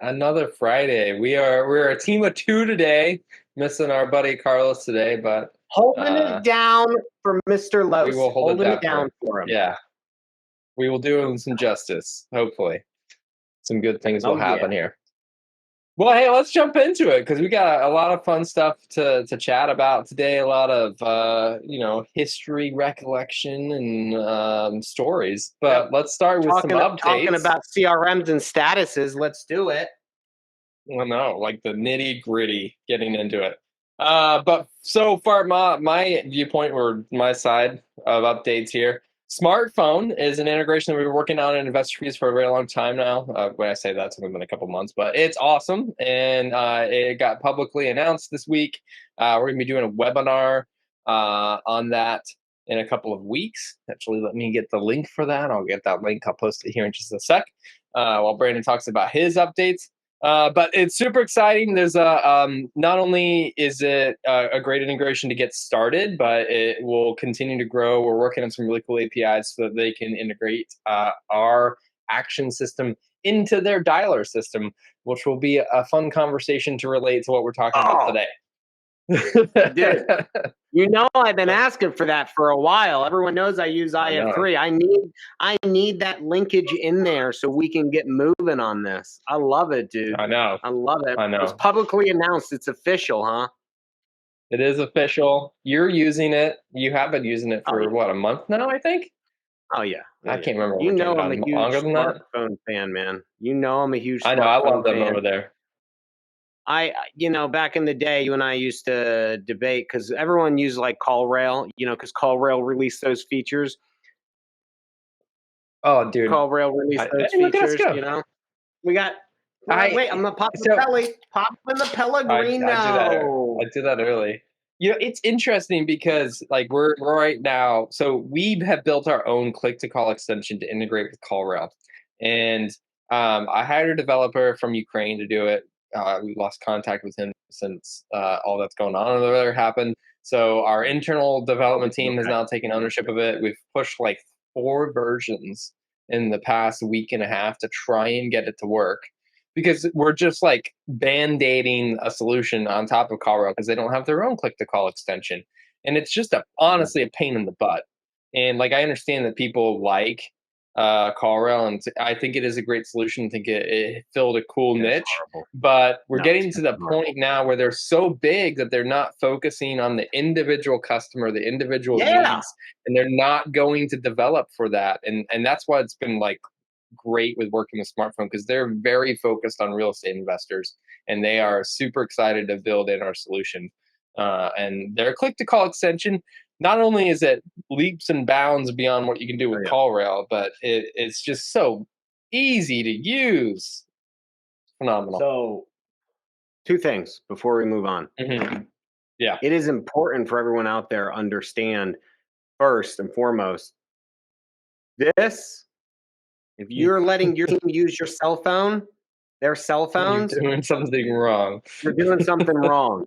Another Friday. We're a team of two today. Missing our buddy Carlos today, but Holding uh, it down for Mr. we Los. will hold it Holding it down for down him. for him. Yeah, we will do him some justice. Hopefully, some good things will Oh, yeah. happen here. Well, hey, let's jump into it because we got a lot of fun stuff to chat about today. A lot of history, recollection, and stories. Yep. But let's start with some Talking updates. about CRMs and statuses. Let's do it. Well, no, like the nitty gritty, getting into it. But so far, my viewpoint or my side of updates here. Smartphone is an integration that we've been working on in InvestorFees for a very long time now. When I say that, it's only been a couple months, but it's awesome, and it got publicly announced this week. We're going to be doing a webinar on that in a couple of weeks. Actually, let me get the link for that. I'll get that link. I'll post it here in just a sec. While Brandon talks about his updates. But it's super exciting. There's not only is it a great integration to get started, but it will continue to grow. We're working on some really cool APIs so that they can integrate our action system into their dialer system, which will be a fun conversation to relate to what we're talking about today. Dude, I've been asking for that for a while. Everyone knows I use IF3. I need that linkage in there so we can get moving on this. I love it, dude. I know. I love it. I know. It's publicly announced. It's official, huh? It is official. You're using it. You have been using it for a month now, I think? Oh, yeah. I can't remember. I'm a huge smartphone fan, man. I'm a huge I know. I love them fan. over there. Back in the day, you and I used to debate because everyone used like CallRail, because CallRail released those features. Oh, dude. CallRail released those features, We got, wait, I'm going to pop the Pelly. Pop in the Pellegrino. I do that early. It's interesting because like we're right now, so we have built our own click-to-call extension to integrate with CallRail. And I hired a developer from Ukraine to do it. We lost contact with him since all that's going on over there happened. So our internal development team has now taken ownership of it. We've pushed like 4 versions in the past week and a half to try and get it to work because we're just like band-aiding a solution on top of CallRail because they don't have their own click-to-call extension. And it's just honestly a pain in the butt. And like I understand that people like CallRail, and I think it is a great solution. I think it filled a cool niche, but we're getting to the point now where they're so big that they're not focusing on the individual customer, the individual needs, and they're not going to develop for that. And that's why it's been like great with working with Smartphone because they're very focused on real estate investors and they are super excited to build in our solution. And their click to call extension, not only is it leaps and bounds beyond what you can do with CallRail, but it's just so easy to use. Phenomenal. So 2 things before we move on. Mm-hmm. Yeah. It is important for everyone out there to understand first and foremost, if you're letting your team use your cell phone, their cell phones, you're doing something wrong. You're doing something wrong.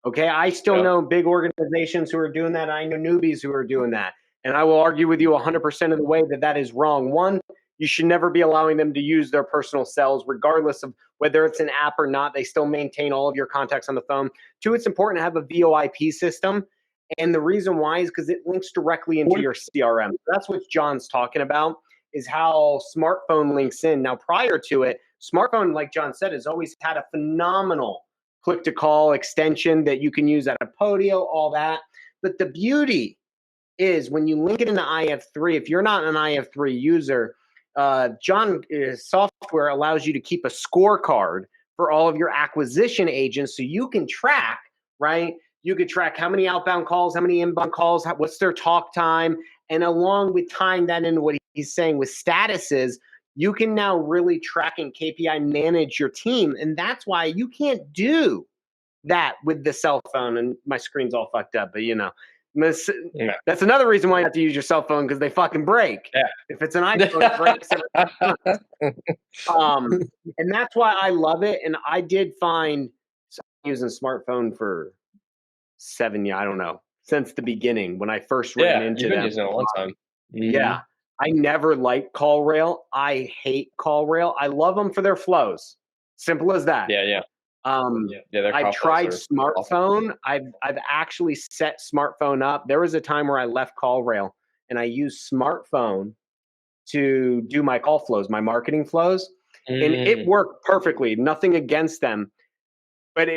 Okay, I still know big organizations who are doing that. I know newbies who are doing that. And I will argue with you 100% of the way that is wrong. 1, you should never be allowing them to use their personal cells, regardless of whether it's an app or not. They still maintain all of your contacts on the phone. 2, it's important to have a VoIP system. And the reason why is because it links directly into your CRM. That's what John's talking about, is how smartphone links in. Now, prior to it, smartphone, like John said, has always had a phenomenal click-to-call extension that you can use at a Podio, all that. But the beauty is when you link it into IF3, if you're not an IF3 user, John's software allows you to keep a scorecard for all of your acquisition agents so you can track, right? You could track how many outbound calls, how many inbound calls, what's their talk time, and along with tying that into what he's saying with statuses, you can now really track and KPI manage your team. And that's why you can't do that with the cell phone. And my screen's all fucked up, but that's another reason why you have to use your cell phone, because they fucking break. Yeah. If it's an iPhone, it breaks and that's why I love it. And I did find using smartphone for 7 years, I don't know, since the beginning when I first ran into them. Using it a long time. Mm-hmm. Yeah. I never liked CallRail. I hate CallRail. I love them for their flows. Simple as that. Yeah, yeah. Yeah, their I've call flows tried are awesome. smartphone. I've actually set smartphone up. There was a time where I left CallRail and I used smartphone to do my call flows, my marketing flows, and it Mm, worked perfectly. Nothing against them, but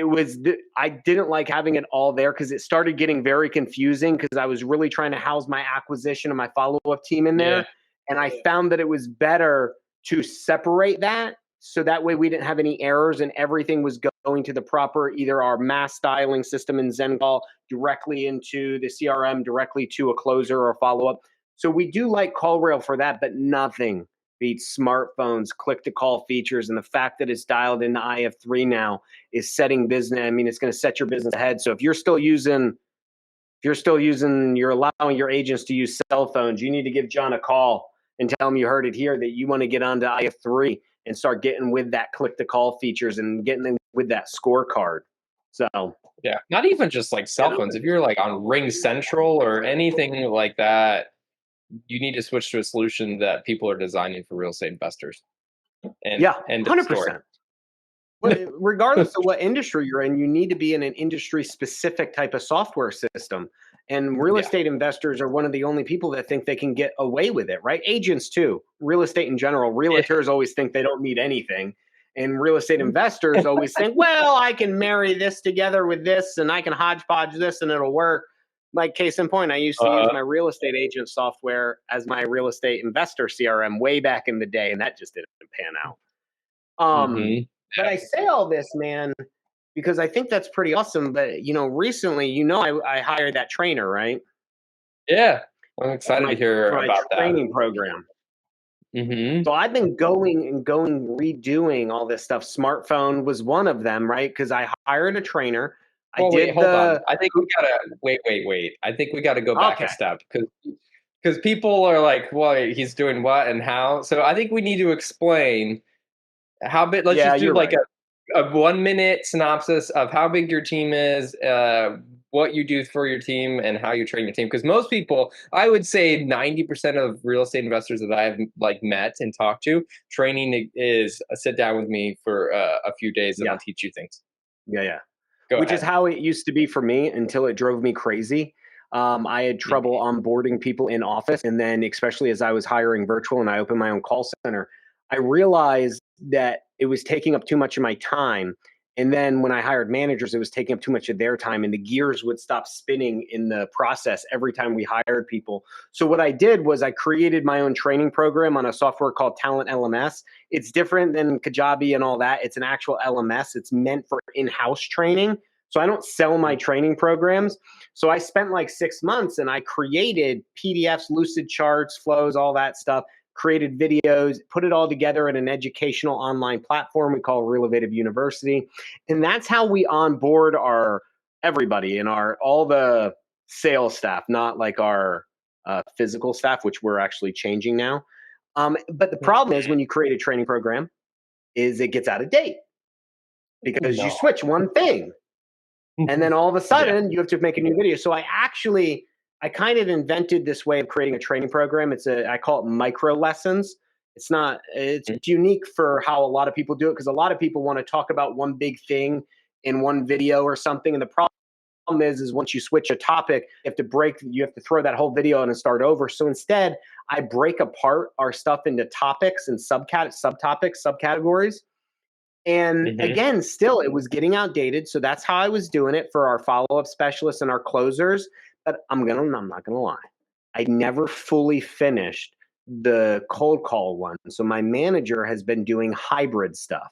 I didn't like having it all there because it started getting very confusing because I was really trying to house my acquisition and my follow-up team in yeah. there, and I found that it was better to separate that so that way we didn't have any errors and everything was going to the proper, either our mass styling system in ZenCall directly into the CRM, directly to a closer or follow-up. So we do like CallRail for that, but nothing beats smartphones click to call features, and the fact that it's dialed into IF3 now is setting business. I mean, it's going to set your business ahead. So if you're still using, you're allowing your agents to use cell phones, you need to give John a call and tell him you heard it here, that you want to get onto IF3 and start getting with that click to call features and getting them with that scorecard. So, Yeah, not even just like you cell know, phones. If you're like on Ring Central or anything like that, you need to switch to a solution that people are designing for real estate investors. And yeah, end of story. 100%. Regardless of what industry you're in, you need to be in an industry specific type of software system. And real Yeah. estate investors are one of the only people that think they can get away with it, right? Agents too, real estate in general. Yeah. Realtors always think they don't need anything. And real estate investors always think, well, I can marry this together with this and I can hodgepodge this and it'll work. Like case in point, I used to use Uh, my real estate agent software as my real estate investor CRM way back in the day, and that just didn't pan out. hmm But I say all this, man, because I think that's pretty awesome. But recently, I hired that trainer, right? Yeah. I'm For excited to my hear for my about that. training program. hmm So I've been going redoing all this stuff. Smartphone was one of them, right? Because I hired a trainer. I Well, wait, did hold on. the I think we gotta wait. I think we gotta go back a okay. step because people are like, well, he's doing what and how. So I think we need to explain how big. Let's Yeah, just do you're like right. a 1 minute synopsis of how big your team is, what you do for your team, and how you train your team. Because most people, I would say 90% of real estate investors that I've like met and talked to, training is a sit down with me for a few days and Yeah, I'll teach you things. yeah. Go Which is ahead. how it used to be for me until it drove me crazy. I had trouble onboarding people in office. And then, especially as I was hiring virtual and I opened my own call center, I realized that it was taking up too much of my time. And then when I hired managers, it was taking up too much of their time, and the gears would stop spinning in the process every time we hired people. So, what I did was I created my own training program on a software called Talent LMS. It's different than Kajabi and all that. It's an actual LMS, it's meant for in house training. So I don't sell my training programs. So I spent like 6 months and I created PDFs, lucid charts, flows, all that stuff, created videos, put it all together in an educational online platform we call Relovative University. And that's how we onboard our everybody and all the sales staff, not like our physical staff, which we're actually changing now. But the problem is when you create a training program is it gets out of date because you No. switch one thing and then all of a Yeah. sudden you have to make a new video. So I kind of invented this way of creating a training program. I call it micro lessons. It's unique for how a lot of people do it because a lot of people want to talk about one big thing in one video or something. And the problem is once you switch a topic, you have to throw that whole video in and start over. So instead, I break apart our stuff into topics and subtopics, subcategories. And hmm again, still, it was getting outdated. So that's how I was doing it for our follow-up specialists and our closers. But I'm not gonna lie. I never fully finished the cold call one. So my manager has been doing hybrid stuff.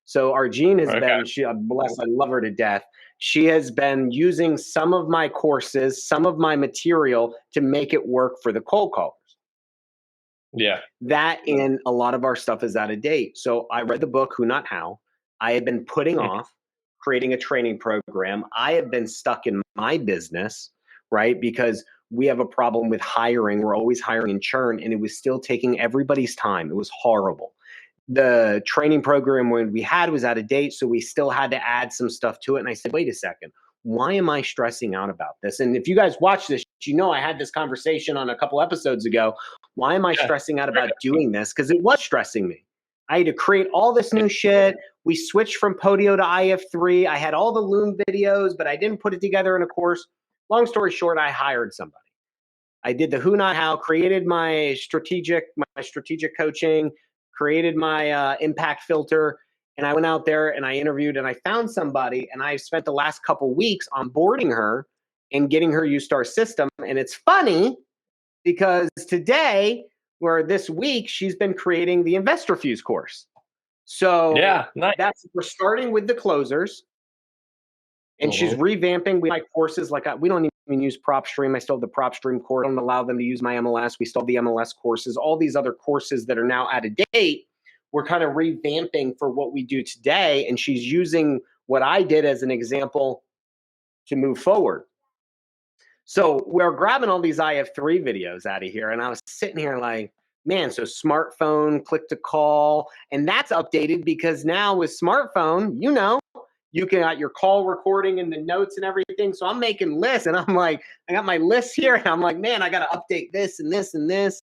So our Jean has Okay. been, bless, I love her to death. She has been using some of my courses, some of my material to make it work for the cold callers. Yeah. That and a lot of our stuff is out of date. So I read the book Who Not How. I had been putting off creating a training program. I have been stuck in my business, right? Because we have a problem with hiring. We're always hiring in churn, and it was still taking everybody's time. It was horrible. The training program when we had was out of date, so we still had to add some stuff to it. And I said, wait a second, why am I stressing out about this? And if you guys watch this, I had this conversation on a couple episodes ago. Why am I Yeah. stressing out about doing this? Because it was stressing me. I had to create all this new shit. We switched from Podio to IF3. I had all the Loom videos, but I didn't put it together in a course. Long story short, I hired somebody. I did the who not how, created my strategic coaching, created my impact filter, and I went out there and I interviewed and I found somebody, and I spent the last couple weeks onboarding her and getting her used to our system. And it's funny because today, or this week, she's been creating the Investor Fuse course. So Yeah, nice. we're starting with the closers, and she's revamping. We like courses like we don't even use PropStream. I still have the PropStream course. I don't allow them to use my MLS. We still have the MLS courses. All these other courses that are now out of date, we're kind of revamping for what we do today. And she's using what I did as an example to move forward. So we're grabbing all these IF3 videos out of here, and I was sitting here like, man, so smartphone, click to call, and that's updated because now with smartphone, you can got your call recording and the notes and everything. So I'm making lists, and I'm like, I got my list here, and I'm like, man, I got to update this and this and this.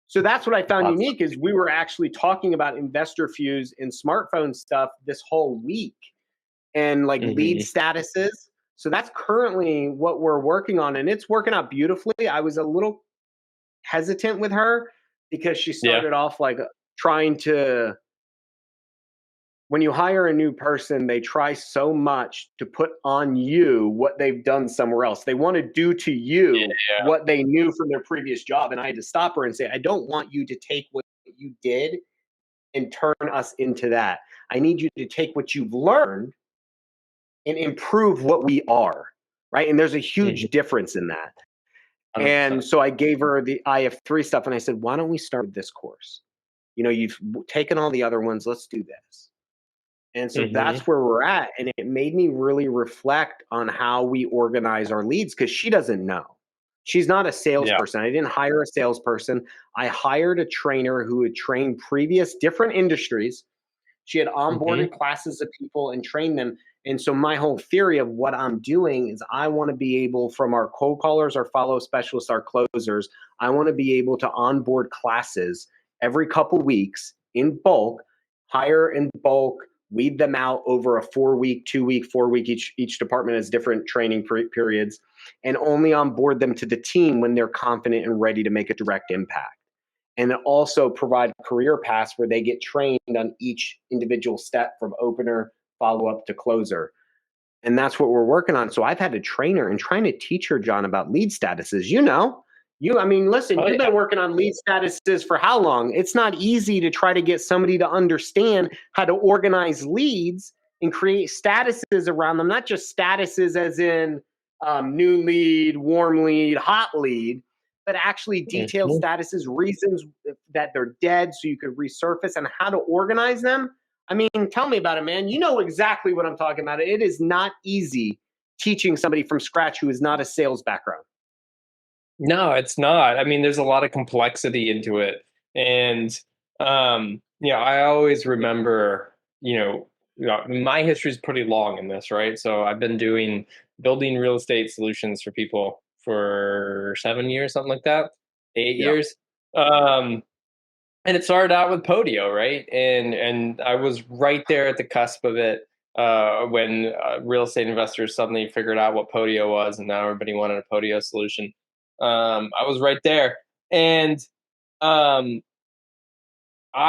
So that's what I found unique is we were actually talking about Investor Fuse and smartphone stuff this whole week, and like lead statuses. So that's currently what we're working on, and it's working out beautifully. I was a little hesitant with her because she started off like trying to, when you hire a new person, they try so much to put on you what they've done somewhere else. They want to do to you what they knew from their previous job. And I had to stop her and say, I don't want you to take what you did and turn us into that. I need you to take what you've learned and improve what we are, right? And there's a huge difference in that. 100%. And so I gave her the IF3 stuff, and I said, why don't we start with this course? You've taken all the other ones, let's do this. And so that's where we're at. And it made me really reflect on how we organize our leads, because she doesn't know. She's not a salesperson. I didn't hire a salesperson. I hired a trainer who had trained previous different industries. She had onboarded classes of people and trained them. And so my whole theory of what I'm doing is I want to be able, from our cold callers, our follow specialists, our closers, I want to be able to onboard classes every couple weeks in bulk, hire in bulk, weed them out over a 4-week, 2-week, 4-week, each department has different training periods, and only onboard them to the team when they're confident and ready to make a direct impact. And also provide career paths where they get trained on each individual step from opener, follow-up to closer. And that's what we're working on. So I've had to train her and trying to teach her, John, about lead statuses. Listen, you've been working on lead statuses for how long? It's not easy to try to get somebody to understand how to organize leads and create statuses around them, not just statuses as in new lead, warm lead, hot lead, but actually detailed statuses, reasons that they're dead so you could resurface, and how to organize them. I mean, tell me about it, man. You know exactly what I'm talking about. It is not easy teaching somebody from scratch who is not a sales background. No, it's not. I mean, there's a lot of complexity into it. And, I always remember, my history is pretty long in this, right? So I've been building real estate solutions for people for 7 years, something like that, 8 years. And it started out with Podio, right? And I was right there at the cusp of it when real estate investors suddenly figured out what Podio was, and now everybody wanted a Podio solution. I was right there, and I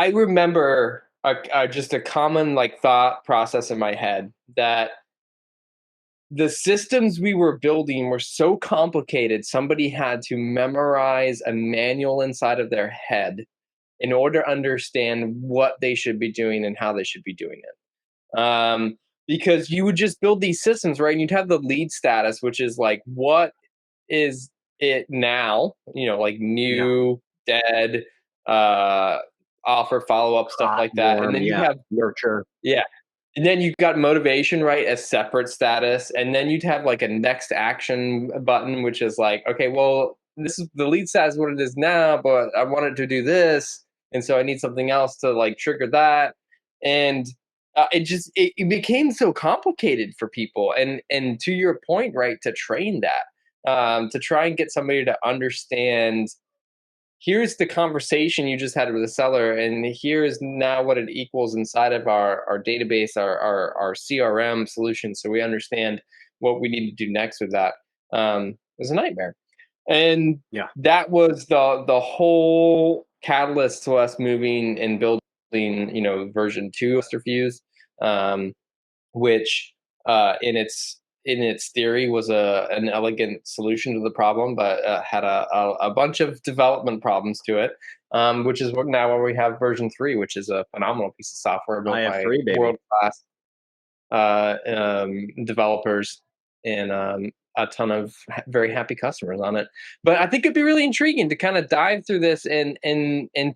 remember just a common thought process in my head that the systems we were building were so complicated, somebody had to memorize a manual inside of their head in order to understand what they should be doing and how they should be doing it. Because you would just build these systems, right? And you'd have the lead status, which is like, what is it now? New, dead, offer, follow-up, stuff like that. Warm, and then you have nurture. Yeah. And then you've got motivation, right, as separate status. And then you'd have a next action button, which is like, okay, well, this is the lead status what it is now, but I want it to do this. And so I need something else to trigger that. And it became so complicated for people. And to your point, right, to train that, to try and get somebody to understand here's the conversation you just had with the seller, and here's now what it equals inside of our database, our CRM solution, so we understand what we need to do next with that. It was a nightmare. And Yeah. that was the whole catalyst to us moving and building, version 2 of Fuse, which in its theory was an elegant solution to the problem, but had a bunch of development problems to it, which is now where we have version 3, which is a phenomenal piece of software built I have by 3, baby. world class developers, and a ton of very happy customers on it. But I think it'd be really intriguing to kind of dive through this and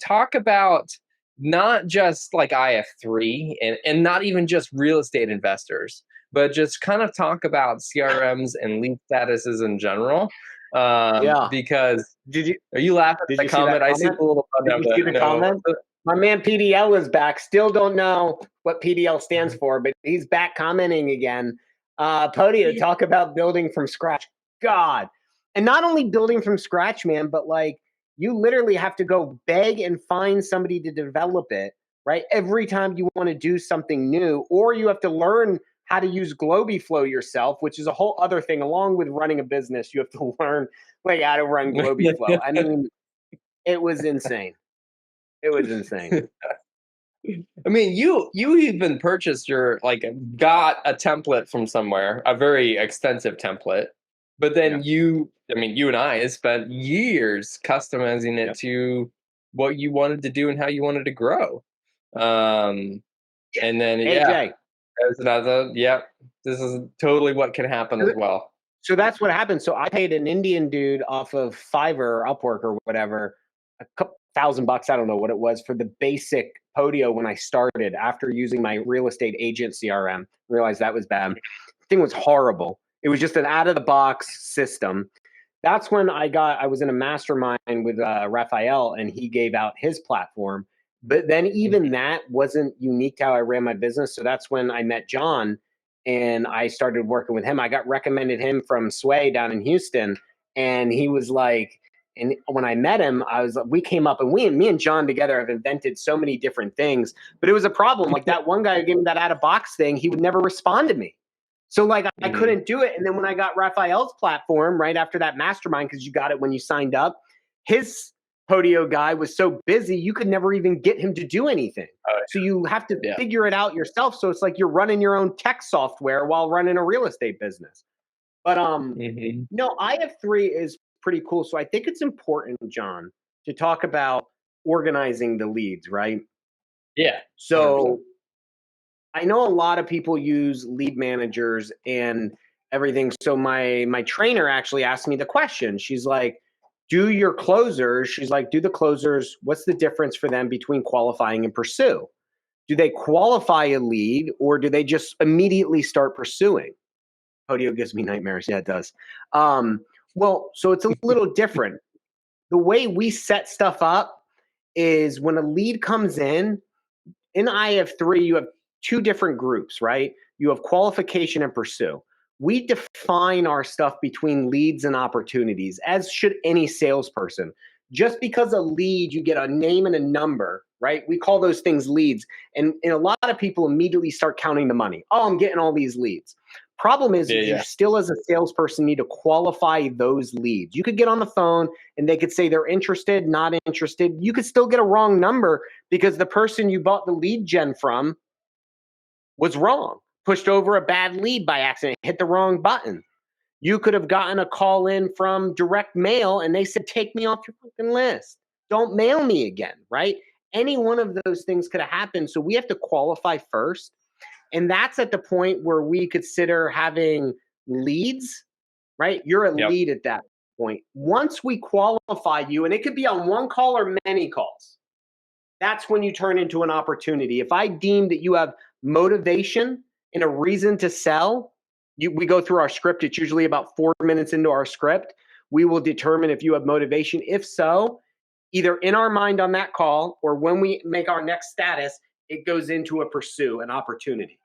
talk about not just like IF3 and not even just real estate investors, but just kind of talk about CRMs and lead statuses in general. Yeah. Because Did you are you laughing did at you the see that comment? I see comment? the little button Did of you see the the no. comment? My man PDL is back. Still don't know what PDL stands for, but he's back commenting again. Podio, talk about building from scratch. God. And not only building from scratch, man, but like you literally have to go beg and find somebody to develop it, right? Every time you want to do something new, or you have to learn how to use Globiflow yourself, which is a whole other thing. Along with running a business, you have to learn like how to run Globiflow. I mean, it was insane. It was insane. I mean, you even purchased got a template from somewhere, a very extensive template, but Yeah. then I mean, you and I have spent years customizing it Yep. to what you wanted to do and how you wanted to grow. Um, and then AJ. there's another. Yep, this is totally what can happen as well. So that's what happened. So I paid an Indian dude off of Fiverr or Upwork or whatever, a couple $1,000, I don't know what it was, for the basic Podio when I started after using my real estate agent CRM. Realized that was bad. The thing was horrible. It was just an out of the box system. That's when I was in a mastermind with Raphael, and he gave out his platform. But then even that wasn't unique to how I ran my business. So that's when I met John and I started working with him. I got recommended him from Sway down in Houston, and he was like, and when I met him, we came up, and me and John together have invented so many different things, but it was a problem. Like that one guy who gave me that out of box thing, he would never respond to me. So like I couldn't do it. And then when I got Raphael's platform right after that mastermind, because you got it when you signed up, his Podio guy was so busy, you could never even get him to do anything. So you have to figure it out yourself. So it's like you're running your own tech software while running a real estate business. But no, IF3 is pretty cool. So I think it's important, John, to talk about organizing the leads, right? Yeah. So 100%. I know a lot of people use lead managers and everything. So my trainer actually asked me the question. She's like, do your closers, she's like, do the closers, what's the difference for them between qualifying and pursue? Do they qualify a lead, or do they just immediately start pursuing? Podio gives me nightmares. Yeah, it does. Well, so it's a little different. The way we set stuff up is when a lead comes in IF3, you have two different groups, right? You have qualification and pursue. We define our stuff between leads and opportunities, as should any salesperson. Just because a lead, you get a name and a number, right? We call those things leads. And a lot of people immediately start counting the money. Oh, I'm getting all these leads. Problem is, you still, as a salesperson, need to qualify those leads. You could get on the phone and they could say they're interested, not interested. You could still get a wrong number because the person you bought the lead gen from was wrong, pushed over a bad lead by accident, hit the wrong button. You could have gotten a call in from direct mail and they said, take me off your fucking list. Don't mail me again, right? Any one of those things could have happened. So we have to qualify first. And that's at the point where we consider having leads, right? You're a lead at that point. Once we qualify you, and it could be on one call or many calls, that's when you turn into an opportunity. If I deem that you have motivation and a reason to sell, we go through our script. It's usually about 4 minutes into our script. We will determine if you have motivation. If so, either in our mind on that call or when we make our next status, it goes into a pursue, an opportunity.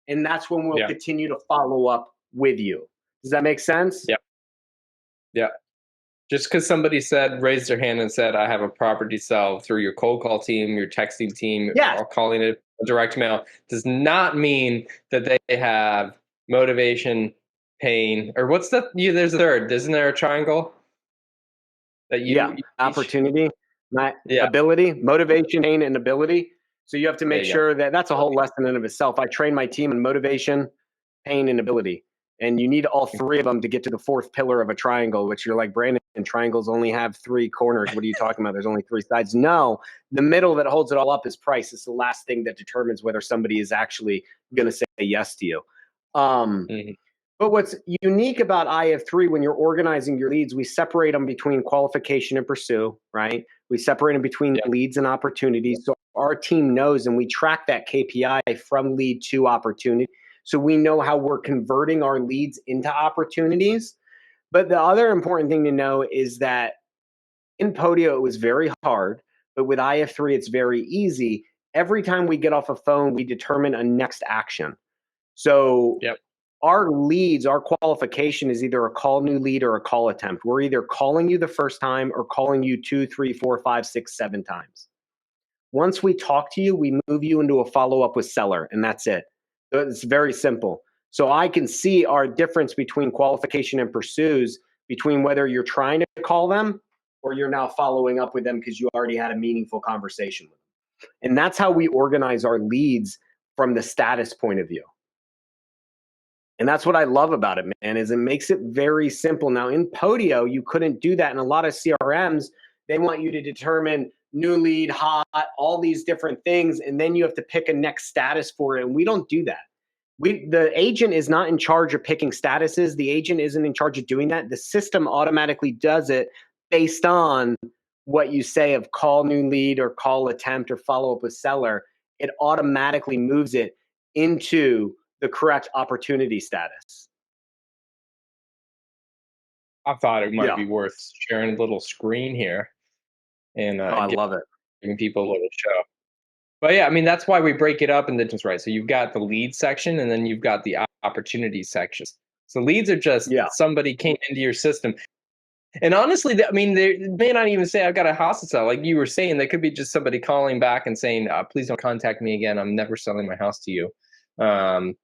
And that's when we'll continue to follow up with you. Does that make sense? Yeah. Just because somebody raised their hand and said, I have a property to sell through your cold call team, your texting team, Yes. or calling it a direct mail, does not mean that they have motivation, pain, or there's a third. Isn't there a triangle that Yeah. you each? Opportunity, Yeah. ability, motivation, pain, and ability. So you have to There make you go. sure that that's a whole lesson in of itself. I train my team in motivation, pain, and ability. And you need all three of them to get to the fourth pillar of a triangle, which you're like, Brandon, triangles only have three corners. What are you talking about? There's only three sides. No, the middle that holds it all up is price. It's the last thing that determines whether somebody is actually going to say yes to you. Mhm. But what's unique about IF3 when you're organizing your leads, we separate them between qualification and pursue, right? We separate them between Yeah. leads and opportunities. So our team knows and we track that KPI from lead to opportunity. So we know how we're converting our leads into opportunities. But the other important thing to know is that in Podio, it was very hard, but with IF3, it's very easy. Every time we get off a phone, we determine a next action. So Yep. our leads, our qualification is either a call new lead or a call attempt. We're either calling you the first time or calling you 2, 3, 4, 5, 6, 7 times. Once we talk to you, we move you into a follow up with seller, and that's it. So it's very simple. So I can see our difference between qualification and pursues between whether you're trying to call them or you're now following up with them because you already had a meaningful conversation with them. And that's how we organize our leads from the status point of view. And that's what I love about it, man, is it makes it very simple. Now in Podio, you couldn't do that. In a lot of CRMs, they want you to determine new lead, hot, all these different things, and then you have to pick a next status for it. And we don't do that. The agent is not in charge of picking statuses. The agent isn't in charge of doing that. The system automatically does it based on what you say of call new lead or call attempt or follow up with seller. It automatically moves it into the correct opportunity status. I thought it might Yeah. be worth sharing a little screen here and Oh, I love it. giving people a little show. But yeah, I mean, that's why we break it up into just right. So you've got the lead section and then you've got the opportunity sections. So leads are just Yeah. somebody came into your system. And honestly, I mean, they may not even say I've got a house to sell. Like you were saying, they could be just somebody calling back and saying, please don't contact me again. I'm never selling my house to you. Um,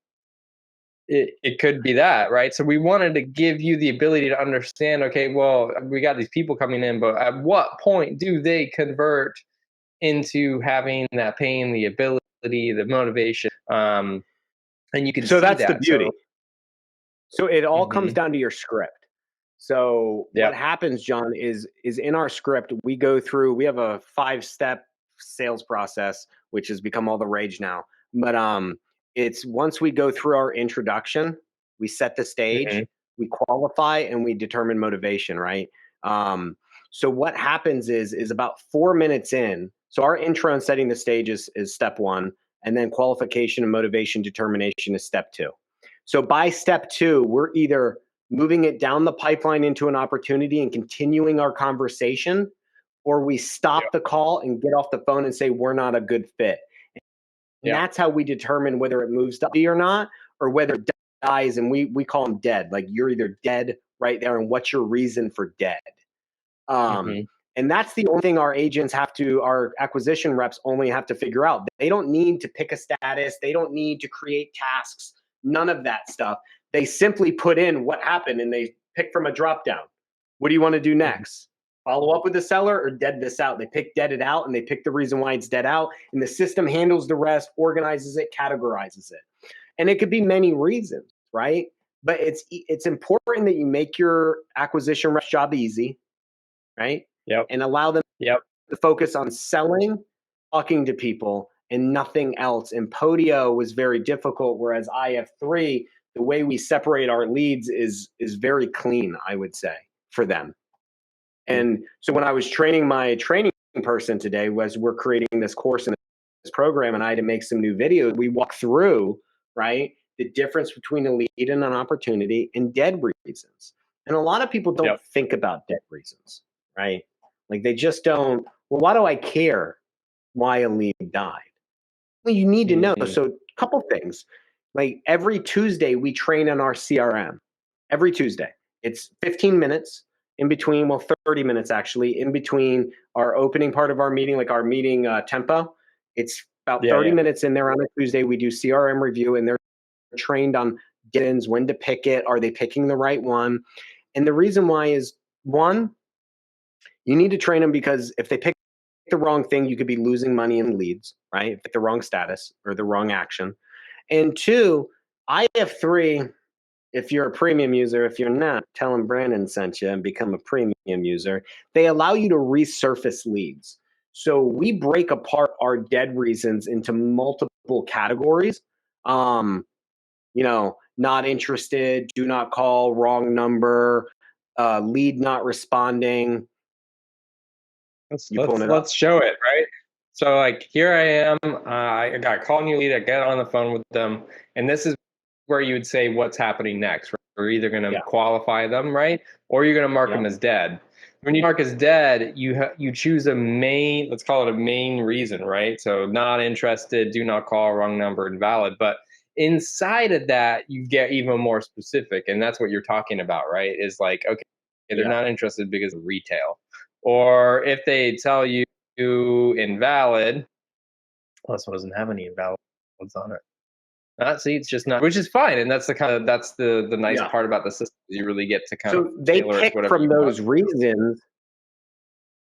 it could be that, right? So we wanted to give you the ability to understand, okay, well, we got these people coming in, but at what point do they convert into having that pain, the ability, the motivation? And you can So see that's the that. So, beauty. So it all comes mhm, down to your script. So what yep. happens, John, is in our script, we go through, we have a 5-step sales process, which has become all the rage now. But it's once we go through our introduction, we set the Hmm. stage, we qualify, and we determine motivation, right? Um, so what happens is about 4 minutes in, so our intro and setting the stage is step one, and then qualification and motivation determination is step two. So by step two, we're either moving it down the pipeline into an opportunity and continuing our conversation, or we stop Yep. the call and get off the phone and say, we're not a good fit. And Yep. that's how we determine whether it moves to B or not, or whether it dies. And we call them dead. Like you're either dead right there. And what's your reason for dead? Um, Hmm. and that's the only thing our acquisition reps only have to figure out. They don't need to pick a status. They don't need to create tasks, none of that stuff. They simply put in what happened and they pick from a drop down. What do you want to do Hmm. next? Follow up with the seller or dead this out? They pick dead it out and they pick the reason why it's dead out. And the system handles the rest, organizes it, categorizes it. And it could be many reasons, right? But it's important that you make your acquisition rep's job easy, right? Yep. And allow them Yep. to focus on selling, talking to people, and nothing else. And Podio was very difficult, whereas IF3, the way we separate our leads is very clean, I would say, for them. And so when I was training my training person today, was we're creating this course and this program, and I had to make some new videos. We walk through, right, the difference between a lead and an opportunity and dead reasons. And a lot of people don't Yep. think about dead reasons, right? Like they just don't. Well, why do I care why a lead died? Well, you need to know. Hmm. So, a couple things. Like every Tuesday, we train on our CRM. Every Tuesday, it's 15 minutes. in between, well, 30 minutes actually, in between our opening part of our meeting, like our meeting tempo. It's about Yeah, 30 yeah. minutes in there on a Tuesday. We do CRM review, and they're trained on dividends, when to pick it, are they picking the right one? And the reason why is, one, you need to train them because if they pick the wrong thing, you could be losing money in leads, right? Pick the wrong status or the wrong action. And two, I have three. If you're a premium user, if you're not, tell them Brandon sent you and become a premium user. They allow you to resurface leads. So we break apart our dead reasons into multiple categories. Not interested, do not call, wrong number, lead not responding. Let's You pulling let's it up? let's show it, right? So like here I am, I got call new lead, I get on the phone with them, and this is where you would say what's happening next. Right? We're either going to Yeah, qualify them, right, or you're going to mark yeah, them as dead. When you mark as dead, you choose a main, let's call it a main reason, right? So not interested, do not call, wrong number, invalid. But inside of that, you get even more specific, and that's what you're talking about, right? Is like, okay, they're yeah. not interested because of retail, or if they tell you invalid, well, this one doesn't have any invalids on it. See, it's just not, which is fine, and that's the nice Yeah. part about the system. You really get to kind of So they tailor it to pick whatever from you want. those reasons.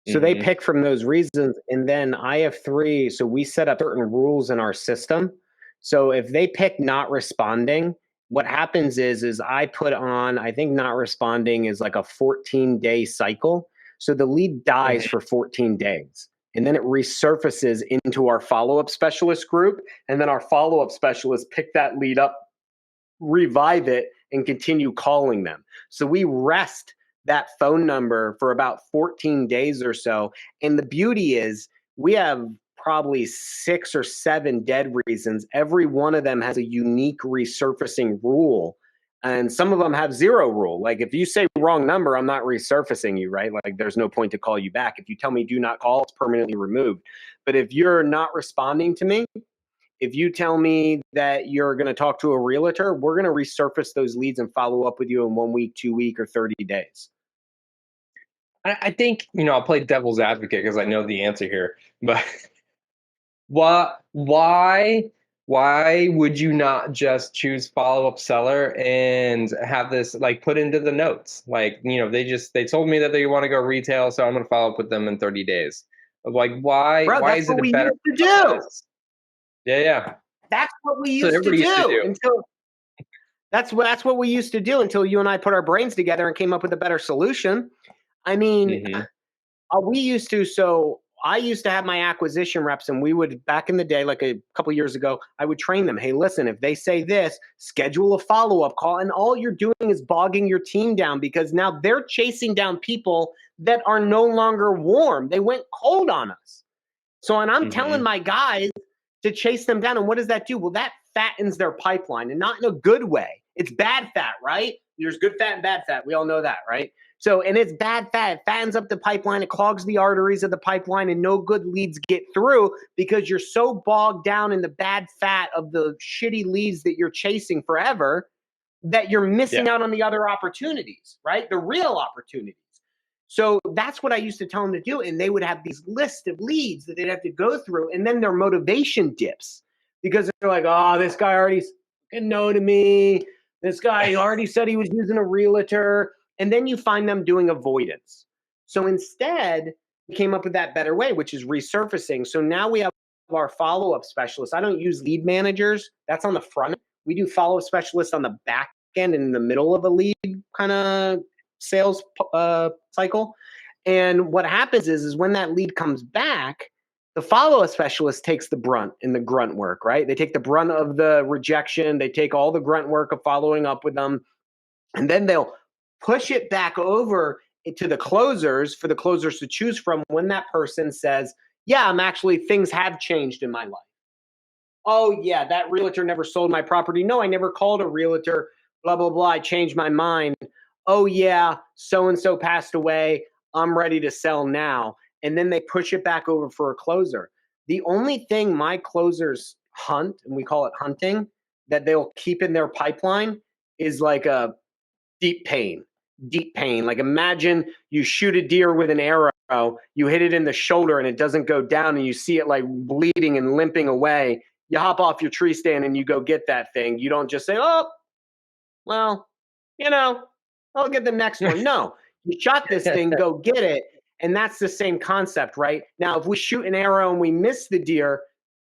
So they Hmm. pick from those reasons, and then I have three. So we set up certain rules in our system. So if they pick not responding, what happens is I put on, I think not responding is like a 14-day cycle. So the lead dies Hmm. for 14 days. And then it resurfaces into our follow-up specialist group. And then our follow-up specialists pick that lead up, revive it, and continue calling them. So we rest that phone number for about 14 days or so. And the beauty is we have probably 6 or 7 dead reasons. Every one of them has a unique resurfacing rule. And some of them have zero rule. Like if you say wrong number, I'm not resurfacing you, right? Like there's no point to call you back. If you tell me do not call, it's permanently removed. But if you're not responding to me, if you tell me that you're going to talk to a realtor, we're going to resurface those leads and follow up with you in 1 week, 2 week, or 30 days. I think I'll play devil's advocate because I know the answer here, but what why would you not just choose follow up seller and have this like put into the notes? Like they told me that they want to go retail, so I'm going to follow up with them in 30 days. Like Bro, why that's is what it a we better used to do. process? Yeah, yeah. That's what we So used to everybody used to do do. until that's what we used to do until you and I put our brains together and came up with a better solution. I mean, Hmm. we used to. So I used to have my acquisition reps, and we would, back in the day, like a couple years ago, I would train them. Hey, listen, if they say this, schedule a follow up call. And all you're doing is bogging your team down because now they're chasing down people that are no longer warm. They went cold on us. So, and I'm telling Hmm. my guys to chase them down. And what does that do? Well, that fattens their pipeline, and not in a good way. It's bad fat, right? There's good fat and bad fat. We all know that, right? So, and it's bad fat. It fattens up the pipeline. It clogs the arteries of the pipeline, and no good leads get through because you're so bogged down in the bad fat of the shitty leads that you're chasing forever that you're Yeah. missing out on the other opportunities, right? The real opportunities. So that's what I used to tell them to do. And they would have these lists of leads that they'd have to go through. And then their motivation dips because they're like, oh, this guy already said no to me. This guy already said he was using a realtor. And then you find them doing avoidance. So instead, we came up with that better way, which is resurfacing. So now we have our follow up specialists. I don't use lead managers, that's on the front. We do follow up specialists on the back end and in the middle of a lead kind of sales cycle. And what happens is when that lead comes back, the follow-up specialist takes the brunt in the grunt work, right? They take the brunt of the rejection. They take all the grunt work of following up with them. And then they'll push it back over to the closers for the closers to choose from when that person says, yeah, things have changed in my life. Oh, yeah, that realtor never sold my property. No, I never called a realtor, blah, blah, blah. I changed my mind. Oh, yeah, so and so passed away. I'm ready to sell now. And then they push it back over for a closer. The only thing my closers hunt, and we call it hunting, that they'll keep in their pipeline is like a deep pain. deep pain. Like imagine you shoot a deer with an arrow, you hit it in the shoulder and it doesn't go down and you see it like bleeding and limping away. You hop off your tree stand and you go get that thing. You don't just say, oh, well, I'll get the next one. No, you shot this thing, go get it. And that's the same concept, right? Now, if we shoot an arrow and we miss the deer,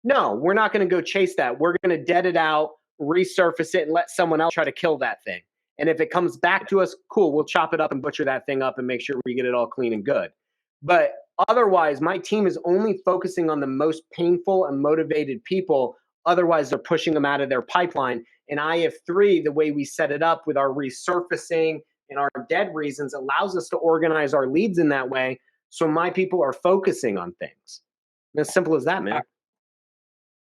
no, we're not going to go chase that. We're going to dead it out, resurface it, and let someone else try to kill that thing. And if it comes back to us, cool, we'll chop it up and butcher that thing up and make sure we get it all clean and good. But otherwise, my team is only focusing on the most painful and motivated people. Otherwise, they're pushing them out of their pipeline. And IF3, the way we set it up with our resurfacing and our dead reasons, allows us to organize our leads in that way. So my people are focusing on things. And as simple as that, man.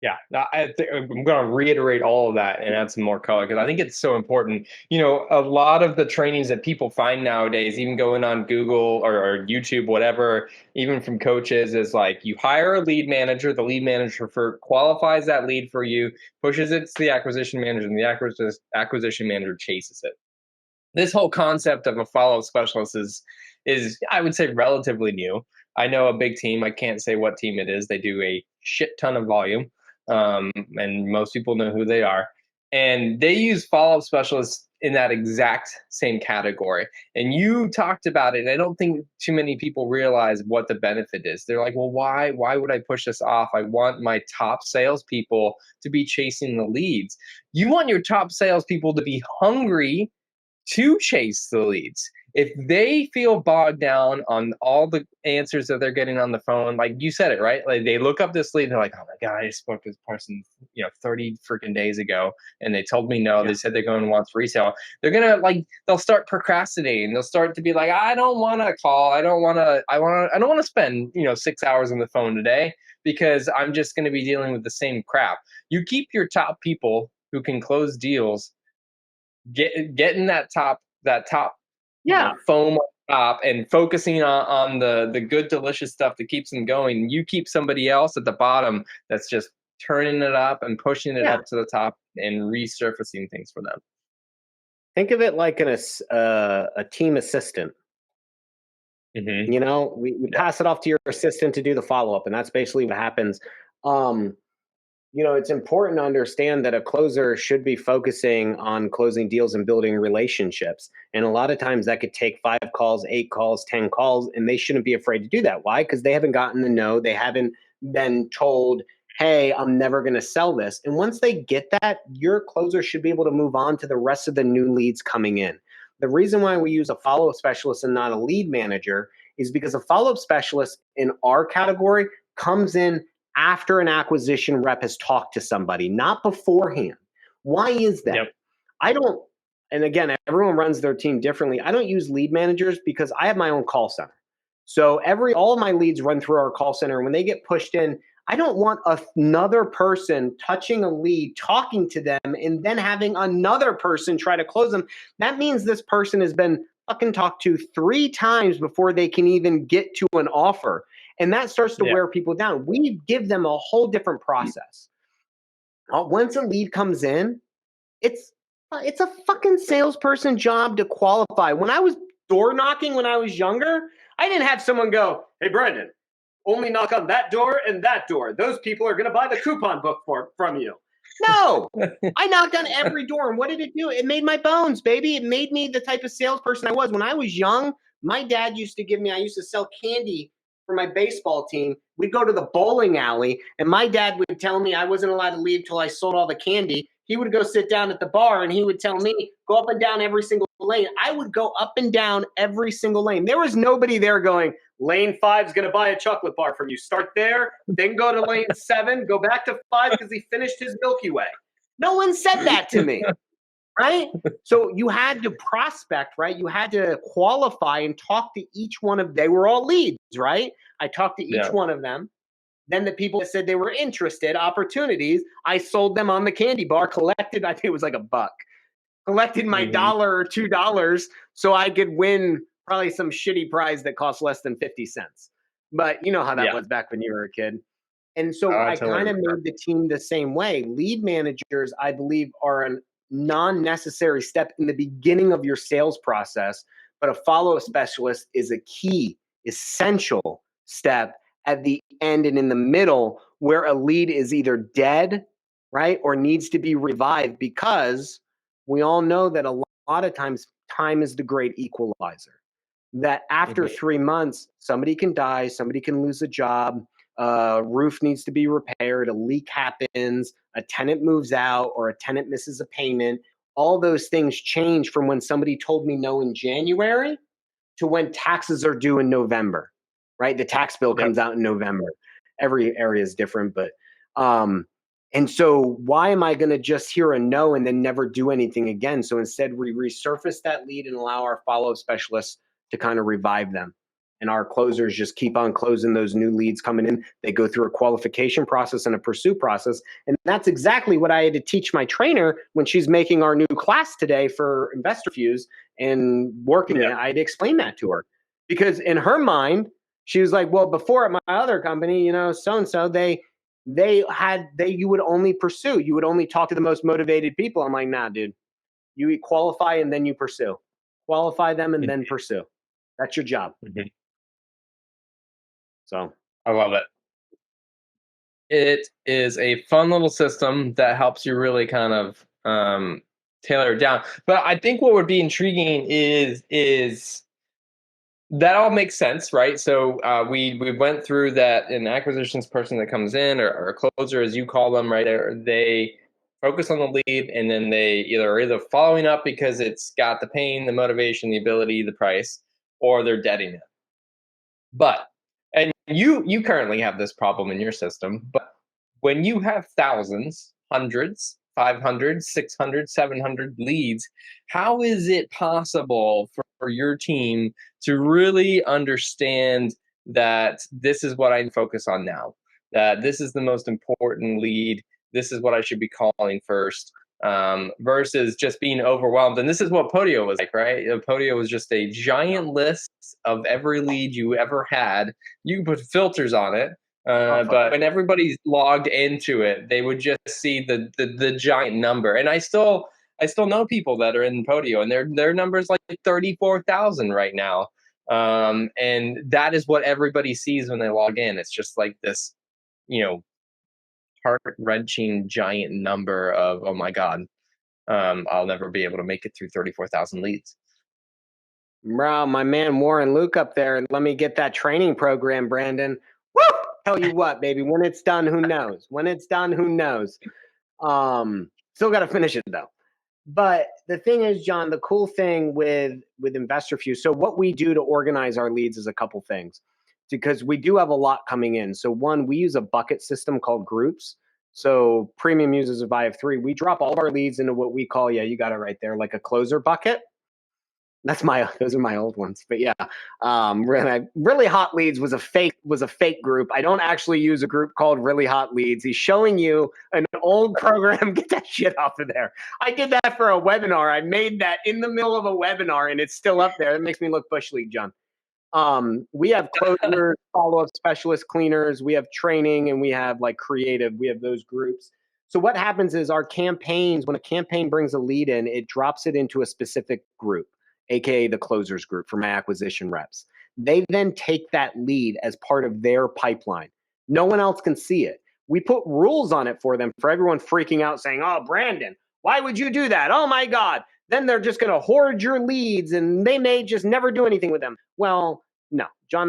Yeah, I'm going to reiterate all of that and add some more color because I think it's so important. A lot of the trainings that people find nowadays, even going on Google or YouTube, whatever, even from coaches, is like you hire a lead manager. The lead manager qualifies that lead for you, pushes it to the acquisition manager, and the acquisition manager chases it. This whole concept of a follow-up specialist is I would say relatively new. I know a big team. I can't say what team it is. They do a shit ton of volume. And most people know who they are. And they use follow-up specialists in that exact same category. And you talked about it. And I don't think too many people realize what the benefit is. They're like, well, why would I push this off? I want my top salespeople to be chasing the leads. You want your top salespeople to be hungry to chase the leads. If they feel bogged down on all the answers that they're getting on the phone, like you said it, right? Like they look up this lead and they're like, oh my God, I spoke to this person, 30 freaking days ago. And they told me no, They said they're going to want resale. They're going to they'll start procrastinating. They'll start to be like, I don't want to call. I don't want to spend, 6 hours on the phone today because I'm just going to be dealing with the same crap. You keep your top people who can close deals, getting that top foam on top and focusing on the good delicious stuff that keeps them going. You keep somebody else at the bottom that's just turning it up and pushing it up to the top and resurfacing things for them. Think of it like a team assistant. Mm-hmm. We pass it off to your assistant to do the follow-up, and that's basically what happens. It's important to understand that a closer should be focusing on closing deals and building relationships. And a lot of times that could take 5 calls, 8 calls, 10 calls, and they shouldn't be afraid to do that. Why? Because they haven't gotten the no. They haven't been told, hey, I'm never going to sell this. And once they get that, your closer should be able to move on to the rest of the new leads coming in. The reason why we use a follow-up specialist and not a lead manager is because a follow-up specialist in our category comes in after an acquisition rep has talked to somebody, not beforehand. Why is that? Yep. And again, everyone runs their team differently. I don't use lead managers because I have my own call center. So all of my leads run through our call center. And when they get pushed in, I don't want another person touching a lead, talking to them, and then having another person try to close them. That means this person has been fucking talked to 3 times before they can even get to an offer. And that starts to wear people down. We give them a whole different process. Once a lead comes in, it's a fucking salesperson job to qualify. When I was door knocking when I was younger, I didn't have someone go, hey, Brandin, only knock on that door and that door. Those people are going to buy the coupon book from you. No, I knocked on every door. And what did it do? It made my bones, baby. It made me the type of salesperson I was. When I was young, my dad used to I used to sell candy for my baseball team. We'd go to the bowling alley, and my dad would tell me I wasn't allowed to leave till I sold all the candy. He would go sit down at the bar, and he would tell me, go up and down every single lane. I would go up and down every single lane. There was nobody there going, lane 5 is going to buy a chocolate bar from you. Start there, then go to lane 7, go back to 5 because he finished his Milky Way. No one said that to me. Right? So you had to prospect, right? You had to qualify and talk to each one of, they were all leads, right? I talked to each one of them. Then the people that said they were interested, opportunities, I sold them on the candy bar, collected, I think it was like $1, collected my $1 or $2 so I could win probably some shitty prize that cost less than 50 cents. But you know how that was back when you were a kid. And so I kind of made the team the same way. Lead managers, I believe, are an non-necessary step in the beginning of your sales process but a follow-up specialist is a key, essential step at the end and in the middle where a lead is either dead, right, or needs to be revived, because we all know that a lot of times time is the great equalizer. That after Mhm. 3 months, somebody can die, somebody can lose a job, roof needs to be repaired, a leak happens, a tenant moves out, or a tenant misses a payment. All those things change from when somebody told me no in January to when taxes are due in November, right? The tax bill Yep. comes out in November. Every area is different, but and so why am I going to just hear a no and then never do anything again? So instead, we resurface that lead and allow our follow-up specialists to kind of revive them. And our closers just keep on closing those new leads coming in. They go through a qualification process and a pursuit process. And that's exactly what I had to teach my trainer when she's making our new class today for Investor Fuse and working it. I had to explain that to her because in her mind, she was like, well, before at my other company, so-and-so, you would only pursue, you would only talk to the most motivated people. I'm like, nah, dude, you qualify and then you pursue. Qualify them and then pursue. That's your job. Mhm. So I love it. It is a fun little system that helps you really kind of tailor it down. But I think what would be intriguing is that all makes sense, right? So we went through that. An acquisitions person that comes in, or a closer, as you call them, right? They focus on the lead, and then they are either following up because it's got the pain, the motivation, the ability, the price, or they're deading it. But and you currently have this problem in your system, but when you have thousands, hundreds, 500, 600, 700 leads, how is it possible for your team to really understand that this is what I focus on now? That this is the most important lead. This is what I should be calling first, versus just being overwhelmed. And this is what Podio was like, right? Podio was just a giant list of every lead you ever had. You can put filters on it, but when everybody logged into it, they would just see the giant number. And I still know people that are in Podio, and their numbers like 34,000 right now. And that is what everybody sees when they log in. It's just like this, you know, heart wrenching giant number of, oh my god, I'll never be able to make it through 34,000 leads. bro, my man Warren Luke up there, let me get that training program, Brandon. Woo! Tell you what, baby, when it's done, who knows? When it's done, who knows? Still got to finish it though. But the thing is, John, the cool thing with Investor Fuse, so what we do to organize our leads is a couple things, because we do have a lot coming in. So one, we use a bucket system called groups. So premium users of IF3, we drop all of our leads into what we call, yeah, you got it right there, like a closer bucket. Those are my old ones, but yeah, really hot leads was a fake group. I don't actually use a group called Really Hot Leads. He's showing you an old program. Get that shit off of there. I did that for a webinar. I made that in the middle of a webinar, and it's still up there. It makes me look bush league, John. We have closers, follow-up specialists, cleaners. We have training, and we have like creative. We have those groups. So what happens is our campaigns, when a campaign brings a lead in, it drops it into a specific group, aka the closers group for my acquisition reps. They then take that lead as part of their pipeline. No one else can see it. We put rules on it for them, for everyone freaking out saying, oh, Brandon, why would you do that? Oh my God. Then they're just going to hoard your leads and they may just never do anything with them. Well, no, John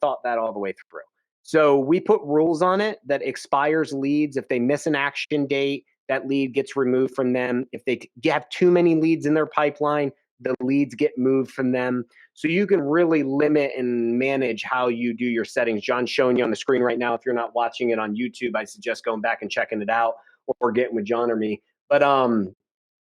thought that all the way through. So we put rules on it that expires leads. If they miss an action date, that lead gets removed from them. If they have too many leads in their pipeline, the leads get moved from them. So you can really limit and manage how you do your settings. John's showing you on the screen right now. If you're not watching it on YouTube, I suggest going back and checking it out or getting with John or me. But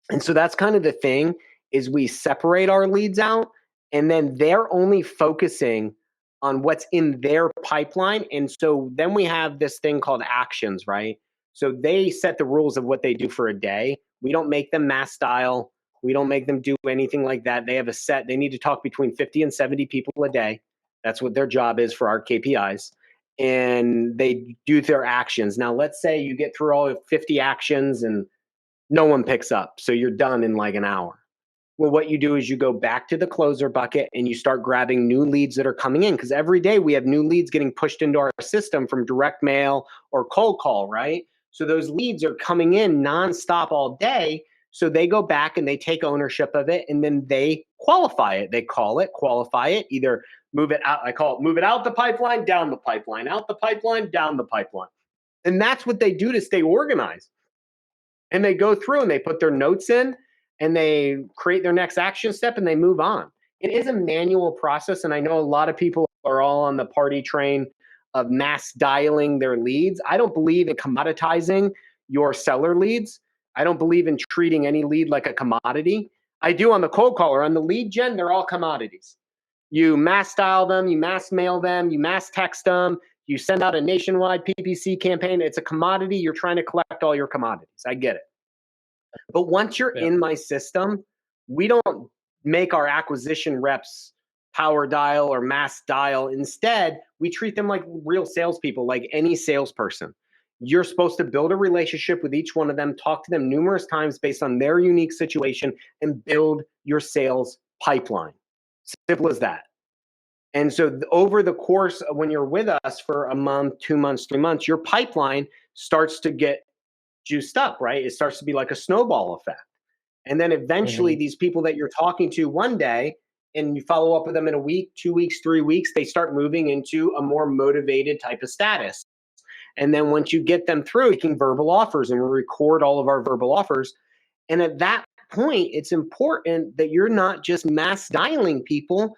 and so that's kind of the thing, is we separate our leads out and then they're only focusing on what's in their pipeline. And so then we have this thing called actions, right? So they set the rules of what they do for a day. We don't make them mass style. We don't make them do anything like that. They have a set, they need to talk between 50 and 70 people a day. That's what their job is for our KPIs. And they do their actions. Now, let's say you get through all 50 actions and no one picks up. So you're done in like an hour. Well, what you do is you go back to the closer bucket and you start grabbing new leads that are coming in, because every day we have new leads getting pushed into our system from direct mail or cold call, right? So those leads are coming in nonstop all day. So they go back and they take ownership of it, and then they qualify it. They call it, qualify it, either move it out. I call it move it out the pipeline, down the pipeline, out the pipeline, down the pipeline. And that's what they do to stay organized. And they go through and they put their notes in and they create their next action step and they move on. It is a manual process. And I know a lot of people are all on the party train of mass dialing their leads. I don't believe in commoditizing your seller leads. I don't believe in treating any lead like a commodity. I do on the cold caller. On the lead gen, they're all commodities. You mass dial them, you mass mail them, you mass text them, you send out a nationwide PPC campaign. It's a commodity. You're trying to collect all your commodities. I get it. But once you're in my system, we don't make our acquisition reps power dial or mass dial. Instead, we treat them like real salespeople, like any salesperson. You're supposed to build a relationship with each one of them, talk to them numerous times based on their unique situation, and build your sales pipeline. Simple as that. And so over the course of when you're with us for a month, 2 months, 3 months, your pipeline starts to get juiced up, right? It starts to be like a snowball effect. And then eventually these people that you're talking to one day and you follow up with them in a week, 2 weeks, 3 weeks, they start moving into a more motivated type of status. And then once you get them through, making verbal offers, and we record all of our verbal offers. And at that point, it's important that you're not just mass dialing people,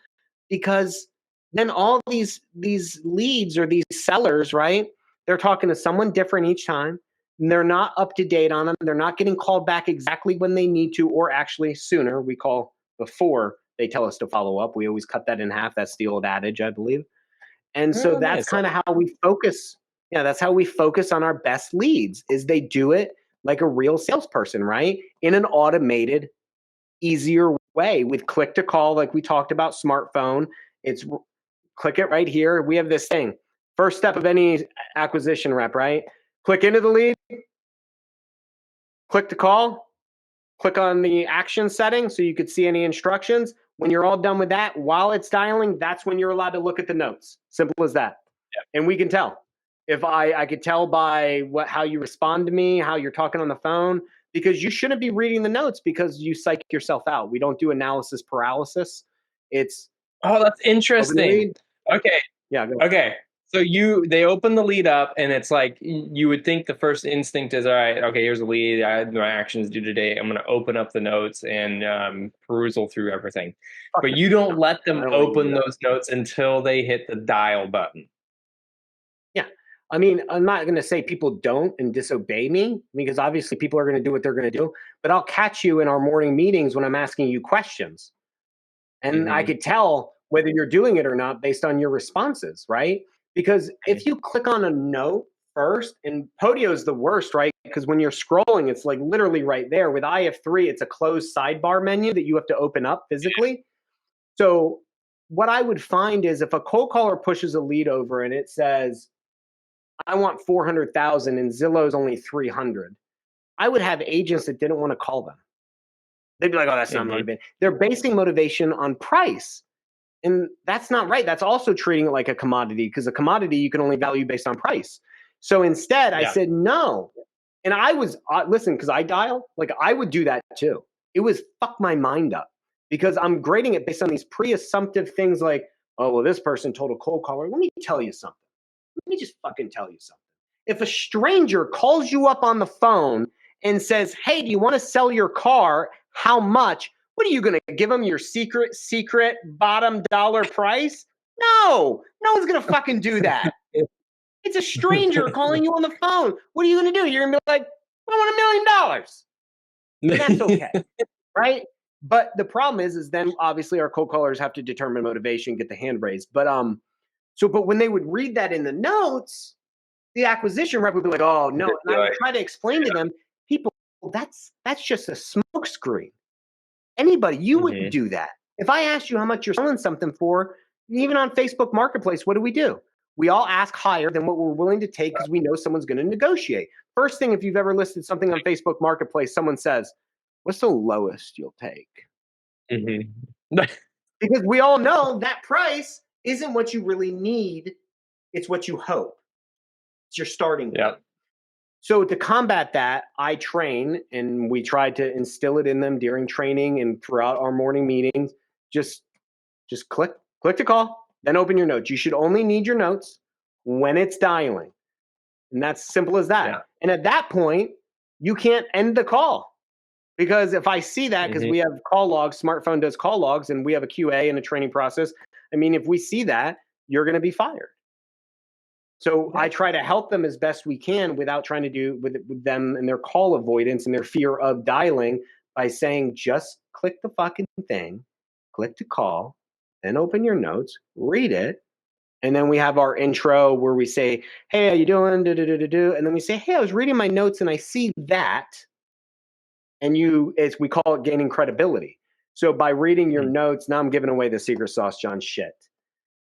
because then all these leads or these sellers, right? They're talking to someone different each time. And they're not up to date on them. They're not getting called back exactly when they need to, or actually sooner. We call before they tell us to follow up. We always cut that in half. That's the old adage, I believe. And so that's kind of how we focus. Yeah, that's how we focus on our best leads, is they do it like a real salesperson, right? In an automated, easier way with click to call, like we talked about, smartphone. It's click it right here. We have this thing. First step of any acquisition rep, right? Click into the lead, click to call, click on the action setting so you could see any instructions. When you're all done with that, while it's dialing, that's when you're allowed to look at the notes. Simple as that. Yeah. And we can tell. If I could tell by how you respond to me, how you're talking on the phone, because you shouldn't be reading the notes because you psych yourself out. We don't do analysis paralysis. It's that's interesting. Okay. Yeah. Okay. So they open the lead up, and it's like you would think the first instinct is, all right, okay, here's a lead. I have my actions due today. I'm going to open up the notes and perusal through everything. But you don't let them open those notes until they hit the dial button. Yeah. I mean, I'm not going to say people don't and disobey me, because obviously people are going to do what they're going to do. But I'll catch you in our morning meetings when I'm asking you questions. And I could tell whether you're doing it or not based on your responses, right? Because if you click on a note first, and Podio is the worst, right? Because when you're scrolling, it's like literally right there. With IF3, it's a closed sidebar menu that you have to open up physically. So what I would find is if a cold caller pushes a lead over and it says, I want 400,000 and Zillow's only 300, I would have agents that didn't want to call them. They'd be like, oh, that's not motivating. They're basing motivation on price. And that's not right. That's also treating it like a commodity, because a commodity you can only value based on price. So instead, I said no. And I was, listen, because I dial, like I would do that too. It was fuck my mind up, because I'm grading it based on these pre-assumptive things like, oh, well, this person told a cold caller. Let me tell you something. Let me just fucking tell you something. If a stranger calls you up on the phone and says, hey, do you want to sell your car? How much? What are you going to give them, your secret bottom dollar price? No one's going to fucking do that. It's a stranger calling you on the phone. What are you going to do? You're going to be like, I want $1 million. That's okay. Right? But the problem is then obviously our cold callers have to determine motivation, get the hand raised. But but when they would read that in the notes, the acquisition rep would be like, oh no. And I would try to explain to them, people, that's just a smokescreen. Anybody, you would do that. If I asked you how much you're selling something for, even on Facebook Marketplace, what do? We all ask higher than what we're willing to take, because we know someone's going to negotiate. First thing, if you've ever listed something on Facebook Marketplace, someone says, what's the lowest you'll take? Mm-hmm. Because we all know that price isn't what you really need. It's what you hope. It's your starting point. Yeah. So to combat that, I train, and we try to instill it in them during training and throughout our morning meetings. Just click to call, then open your notes. You should only need your notes when it's dialing. And that's simple as that. Yeah. And at that point, you can't end the call. Because if I see that, because we have call logs, smartphone does call logs, and we have a QA and a training process. I mean, if we see that, you're going to be fired. So I try to help them as best we can without trying to do with them and their call avoidance and their fear of dialing by saying, just click the fucking thing, click to call, then open your notes, read it. And then we have our intro where we say, hey, how you doing? And then we say, hey, I was reading my notes and I see that. And as we call it, gaining credibility. So by reading your notes, now I'm giving away the secret sauce, John. Shit.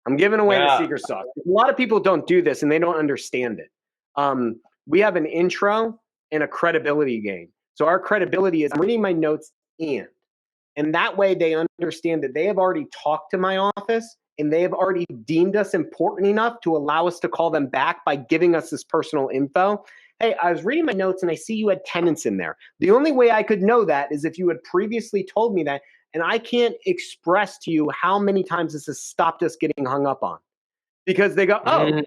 I'm giving away the secret sauce. A lot of people don't do this and they don't understand it. We have an intro and a credibility game. So our credibility is I'm reading my notes and that way they understand that they have already talked to my office and they have already deemed us important enough to allow us to call them back by giving us this personal info. Hey, I was reading my notes and I see you had tenants in there. The only way I could know that is if you had previously told me that. And I can't express to you how many times this has stopped us getting hung up on, because they go, oh,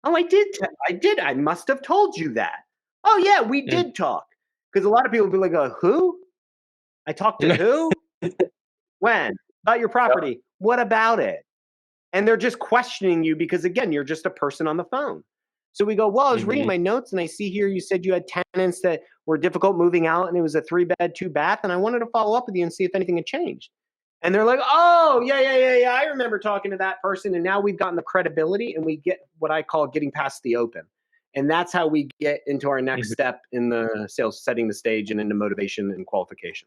I did. I must have told you that. Oh yeah, we did talk. Because a lot of people will be like, who? I talked to who? When? About your property. What about it? And they're just questioning you because, again, you're just a person on the phone. So we go, well, I was reading my notes and I see here you said you had tenants that were difficult moving out and it was a 3-bed, 2-bath. And I wanted to follow up with you and see if anything had changed. And they're like, oh, yeah. I remember talking to that person. And now we've gotten the credibility and we get what I call getting past the open. And that's how we get into our next step in the sales, setting the stage and into motivation and qualification.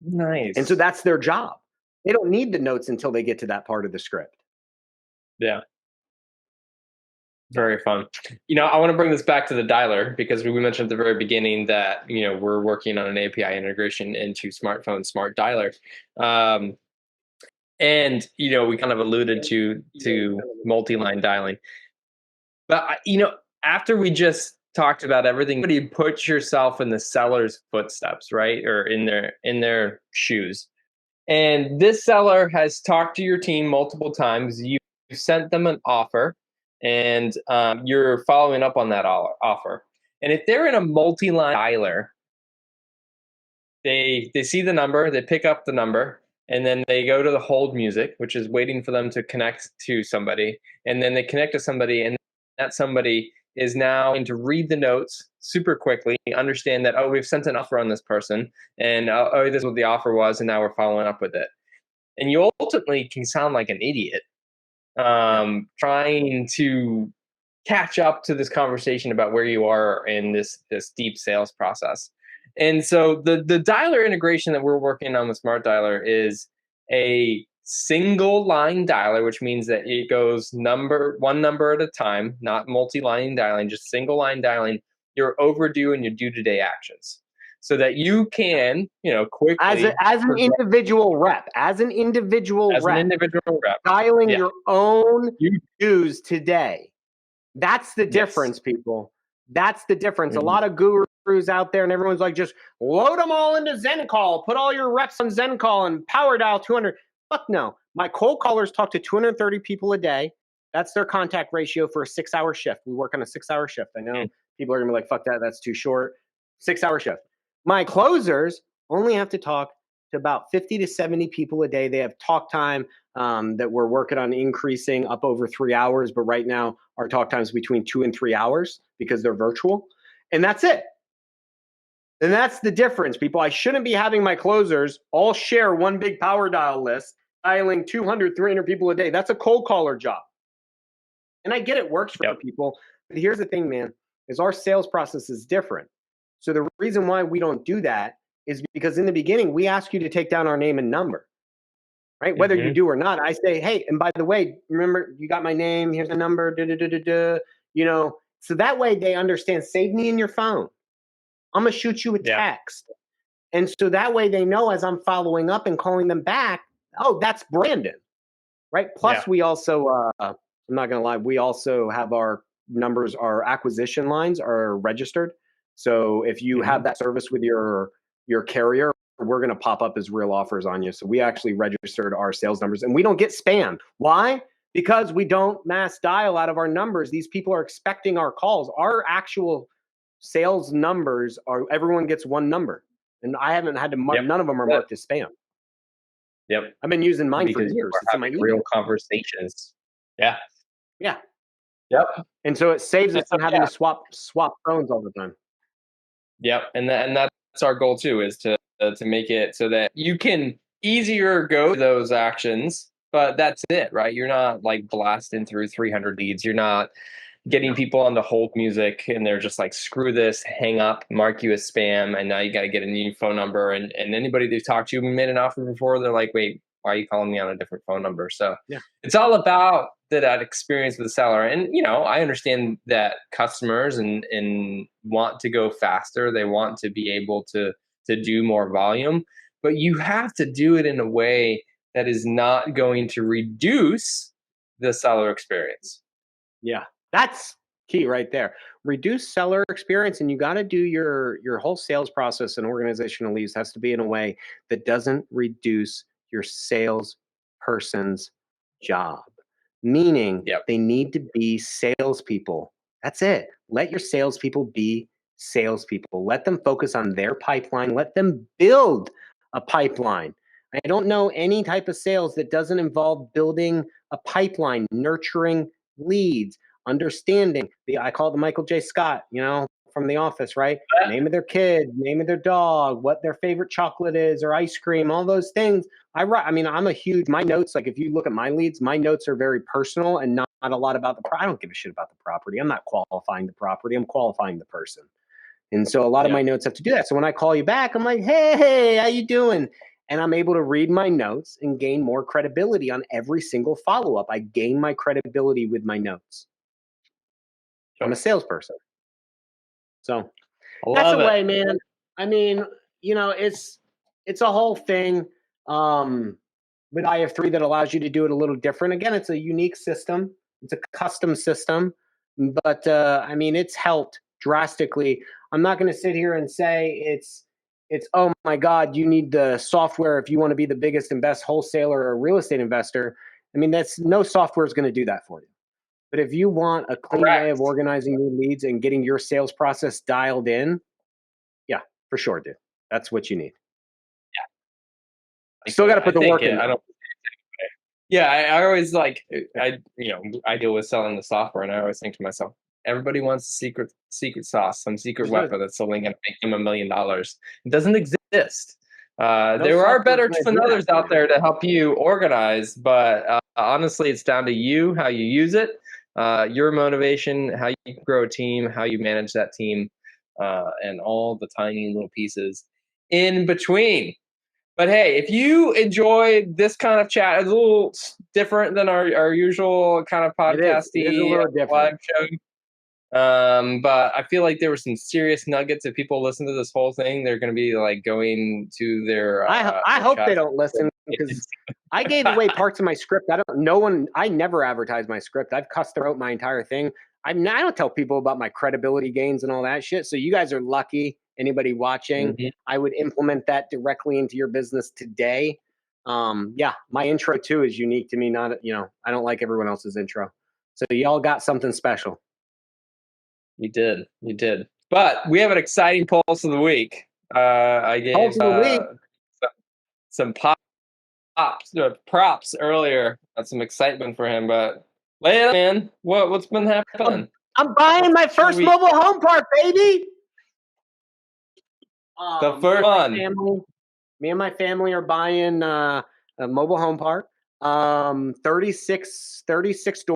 Nice. And so that's their job. They don't need the notes until they get to that part of the script. Yeah. Very fun. I want to bring this back to the dialer because we mentioned at the very beginning that, we're working on an API integration into smartphone smart dialer. And, we kind of alluded to multi-line dialing. But, after we just talked about everything, you put yourself in the seller's footsteps, right? Or in their shoes. And this seller has talked to your team multiple times. You sent them an offer, and you're following up on that offer. And if they're in a multi-line dialer, they see the number, they pick up the number, and then they go to the hold music, which is waiting for them to connect to somebody. And then they connect to somebody, and that somebody is now going to read the notes super quickly, understand that, oh, we've sent an offer on this person, and oh, this is what the offer was, and now we're following up with it. And you ultimately can sound like an idiot trying to catch up to this conversation about where you are in this deep sales process. And so the dialer integration that we're working on with Smart Dialer is a single line dialer, which means that it goes one number at a time, not multi-line dialing, just single line dialing your overdue and your due today actions, so that you can, quickly as an individual rep, dialing your own dues today. That's the difference, people. That's the difference. A lot of gurus out there, and everyone's like, just load them all into ZenCall, put all your reps on ZenCall and power dial 200. Fuck no. My cold callers talk to 230 people a day. That's their contact ratio for a 6-hour shift. We work on a 6-hour shift. I know people are going to be like, fuck that. That's too short. 6-hour shift. My closers only have to talk to about 50 to 70 people a day. They have talk time that we're working on increasing up over 3 hours. But right now, our talk time is between 2 and 3 hours because they're virtual. And that's it. And that's the difference, people. I shouldn't be having my closers all share one big power dial list, dialing 200, 300 people a day. That's a cold caller job. And I get it works for people. But here's the thing, man, is our sales process is different. So the reason why we don't do that is because in the beginning, we ask you to take down our name and number, right? Whether you do or not, I say, hey, and by the way, remember, you got my name, here's the number, so that way they understand, save me in your phone. I'm going to shoot you a text. And so that way they know as I'm following up and calling them back, oh, that's Brandon, right? Plus, we also, I'm not going to lie, we also have our numbers, our acquisition lines are registered. So if you have that service with your carrier, we're going to pop up as real offers on you. So we actually registered our sales numbers and we don't get spammed. Why? Because we don't mass dial out of our numbers. These people are expecting our calls. Our actual sales numbers are everyone gets one number. And I haven't had to mark, none of them are marked as spam. Yep. I've been using mine for Because years. we're It's in my having email. real conversations. Yeah. Yeah. Yep. And so it saves us from having to swap phones all the time. Yep. And that's our goal too, is to make it so that you can easier go those actions, but that's it, right? You're not like blasting through 300 leads. You're not getting people on the hold music and they're just like, screw this, hang up, mark you as spam, and now you got to get a new phone number. And anybody they've talked to made an offer before, they're like, wait, why are you calling me on a different phone number? So it's all about that experience with the seller. And, I understand that customers and want to go faster. They want to be able to do more volume, but you have to do it in a way that is not going to reduce the seller experience. Yeah. That's key right there. Reduce seller experience, and you got to do your whole sales process and organizational leads has to be in a way that doesn't reduce your sales person's job. Meaning they need to be salespeople. That's it. Let your salespeople be salespeople. Let them focus on their pipeline. Let them build a pipeline. I don't know any type of sales that doesn't involve building a pipeline, nurturing leads, understanding I call it the Michael J. Scott, from The Office, right? Name of their kid, name of their dog, what their favorite chocolate is or ice cream, all those things. I'm a huge, my notes, like if you look at my leads, my notes are very personal and not a lot about I don't give a shit about the property. I'm not qualifying the property. I'm qualifying the person. And so a lot of my notes have to do that. So when I call you back, I'm like, hey, how you doing? And I'm able to read my notes and gain more credibility on every single follow-up. I gain my credibility with my notes. I'm a salesperson. So that's the way, man. I mean, it's a whole thing with IF3 that allows you to do it a little different. Again, it's a unique system. It's a custom system. But, it's helped drastically. I'm not going to sit here and say it's, oh my God, you need the software if you want to be the biggest and best wholesaler or real estate investor. That's no software is going to do that for you. But if you want a clean way of organizing your leads and getting your sales process dialed in, yeah, for sure, dude. That's what you need. Yeah. Still got to put the work in. I always I deal with selling the software, and I always think to myself, everybody wants a secret sauce, some secret weapon that's only going to make them $1 million. It doesn't exist. There are better than others out there to help you organize, but honestly, it's down to you, how you use it, your motivation, how you grow a team, how you manage that team, and all the tiny little pieces in between. But hey, if you enjoy this kind of chat, it's a little different than our usual kind of podcasty live show. But I feel like there were some serious nuggets. If people listen to this whole thing, they're going to be like going to their. I hope they don't listen because I gave away parts of my script. I never advertise my script. I've custom wrote my entire thing. I don't tell people about my credibility gains and all that shit. So you guys are lucky. Anybody watching, I would implement that directly into your business today. My intro too is unique to me. Not, I don't like everyone else's intro. So y'all got something special. You did. But we have an exciting pulse of the week. I gave some props earlier. That's some excitement for him. But lay it, man. What's been happening? I'm buying my first mobile home park, baby. The first one. Me and my family are buying a mobile home park. 36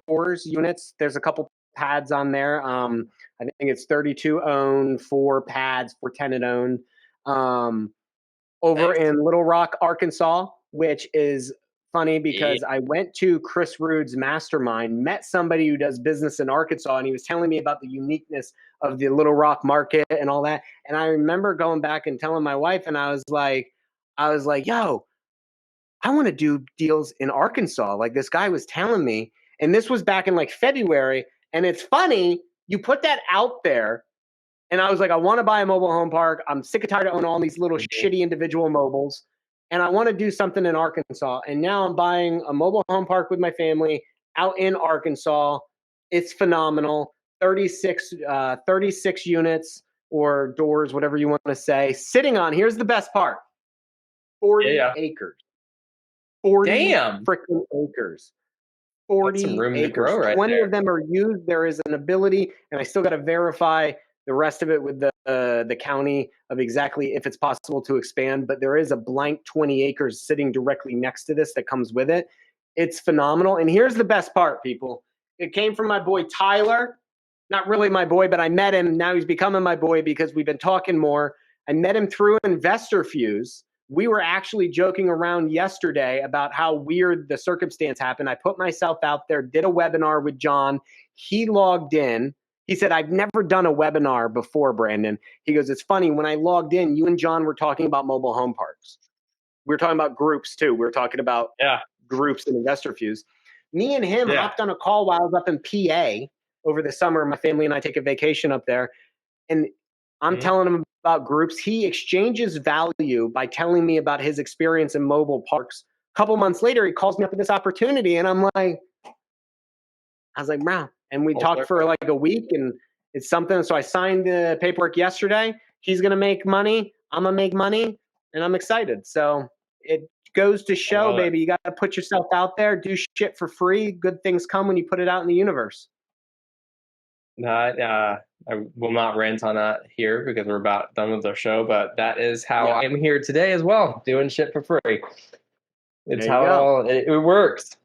doors, units. There's a couple pads on there. I think it's 32 owned, 4 pads, 4 tenant owned. Over in Little Rock, Arkansas, which is funny Yeah. because I went to Chris Rude's mastermind, met somebody who does business in Arkansas, and he was telling me about the uniqueness of the Little Rock market and all that. And I remember going back and telling my wife, and I was like, yo, I want to do deals in Arkansas. Like this guy was telling me, and this was back in like February. And it's funny, you put that out there, and I was like, I want to buy a mobile home park. I'm sick and tired of owning all these little Mhm. shitty individual mobiles. And I want to do something in Arkansas. And now I'm buying a mobile home park with my family out in Arkansas. It's phenomenal. 36 units or doors, whatever you want to say, sitting on, here's the best part, Yeah, 40 yeah. acres. 40 Damn, freaking acres. that's some 40 room to grow acres. right 20 there. of them are used. There is an ability, and I still got to verify the rest of it with the county of exactly if it's possible to expand. But there is a blank 20 acres sitting directly next to this that comes with it. It's phenomenal. And here's the best part, people. It came from my boy Tyler. Not really my boy, but I met him. Now he's becoming my boy because we've been talking more. I met him through Investor Fuse. We were actually joking around yesterday about how weird the circumstance happened. I put myself out there, did a webinar with John. He logged in. He said, I've never done a webinar before, Brandon. He goes, it's funny. When I logged in, you and John were talking about mobile home parks. We were talking about groups too. We were talking about Yeah, groups in Investor Fuse. Me and him yeah. hopped on a call while I was up in PA over the summer. My family and I take a vacation up there. And I'm Mhm. telling him about groups. He exchanges value by telling me about his experience in mobile parks. A couple months later, he calls me up with this opportunity, and I was like, wow. And we Full talked for circle. like a week, and it's something. So I signed the paperwork yesterday. He's gonna make money. I'm gonna make money, and I'm excited. So it goes to I show, love it. baby, you got to put yourself out there, do shit for free. Good things come when you put it out in the universe. No, I will not rant on that here because we're about done with our show, but that is how Yeah, I'm here today as well, doing shit for free. It's there you how go. it works.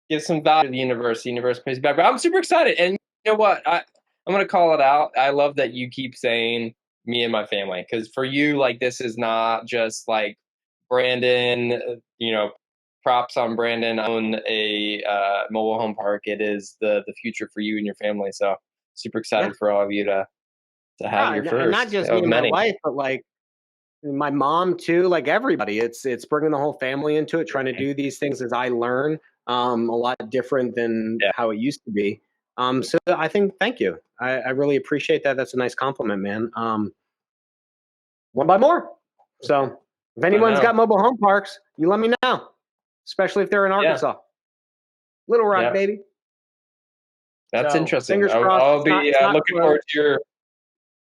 Give some value to the universe pays back. But I'm super excited. And you know what? I'm going to call it out. I love that you keep saying me and my family because for you, like, this is not just like Brandon, props on Brandon own a mobile home park. It is the future for you and your family. So super Yeah. excited for all of you to have your And not first just me of and my many. wife, but like my mom too, like everybody. It's bringing the whole family into it, trying to do these things as I learn. A lot different than Yeah. how it used to be. So I think thank you. I really appreciate that. That's a nice compliment, man. Want to buy more. So if I anyone's know. got mobile home parks, you let me know, especially if they're in Yeah. Arkansas, Little Rock, Yeah. baby. That's So interesting. fingers crossed. I'll It's not be it's not looking close. forward to your,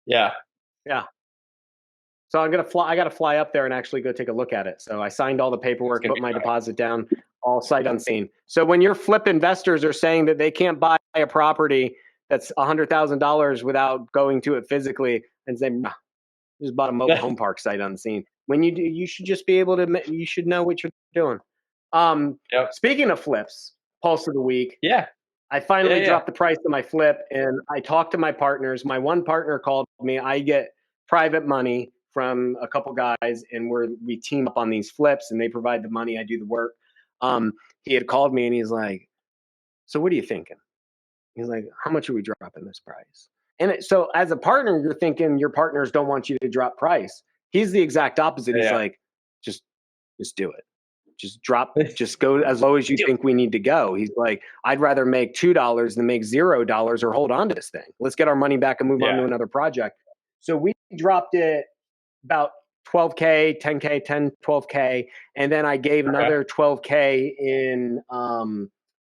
yeah. Yeah. So I'm gonna fly. I got to fly up there and actually go take a look at it. So I signed all the It's paperwork, going to put be my fun. deposit down, all sight unseen. So when your flip investors are saying that they can't buy a property that's $100,000 without going to it physically and say, nah, just bought a mobile home park sight unseen. When you do, you should just be able to. You should know what you're doing. Yep. Speaking of flips, pulse of the week. Yeah. I Yeah. finally Yeah. dropped the price of my flip and I talked to my partners. My one partner called me. I get private money from a couple guys and we team up on these flips and they provide the money. I do the work. He had called me and he's like, so what are you thinking? He's like, how much are we dropping this price? So as a partner, you're thinking your partners don't want you to drop price. He's the exact opposite. He's Yeah. like, just, just do it. Just go as low as you Yeah. think we need to go. He's like, I'd rather make $2 than make $0 or hold on to this thing. Let's get our money back and move on Yeah. to another project. So we dropped it about 12K, 10K, 10, 12K. And then I gave Okay. another 12K in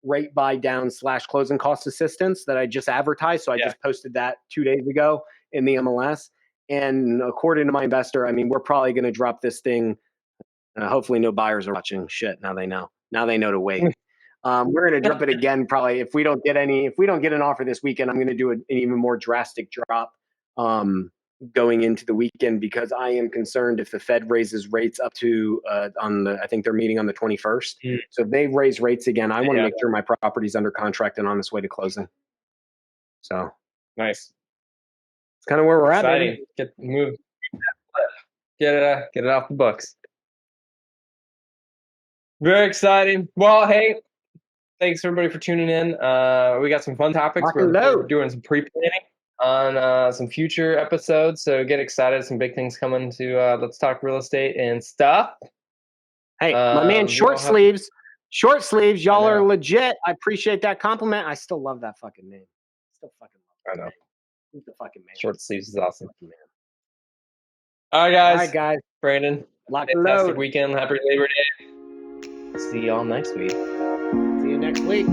rate buy down / closing cost assistance that I just advertised. So I Yeah. just posted that 2 days ago in the MLS. And according to my investor, I mean, we're probably going to drop this thing. Hopefully, no buyers are watching. Shit, now they know. Now they know to wait. We're going to drop it again. Probably if we don't get an offer this weekend, I'm going to do an even more drastic drop going into the weekend because I am concerned if the Fed raises rates up to I think they're meeting on the 21st. Mm. So if they raise rates again, I want to Yeah. make sure my property's under contract and on its way to closing. So Nice. it's kind of where we're at, baby. Exciting. Get it off the books. Very exciting. Well, hey, thanks everybody for tuning in. We got some fun topics. Rock and We're load. doing some pre-planning on some future episodes, so get excited. Some big things coming to Let's Talk Real Estate and stuff. Hey, my man, Short sleeves. Short sleeves, y'all are know. legit. I appreciate that compliment. I still love that fucking name. Still fucking love I that know. name. Who's the fucking man? Short sleeves is awesome. Man. All right, All right, guys. guys. Brandon, Lock and fantastic load. weekend. Happy Labor Day. See y'all next week. See you next week.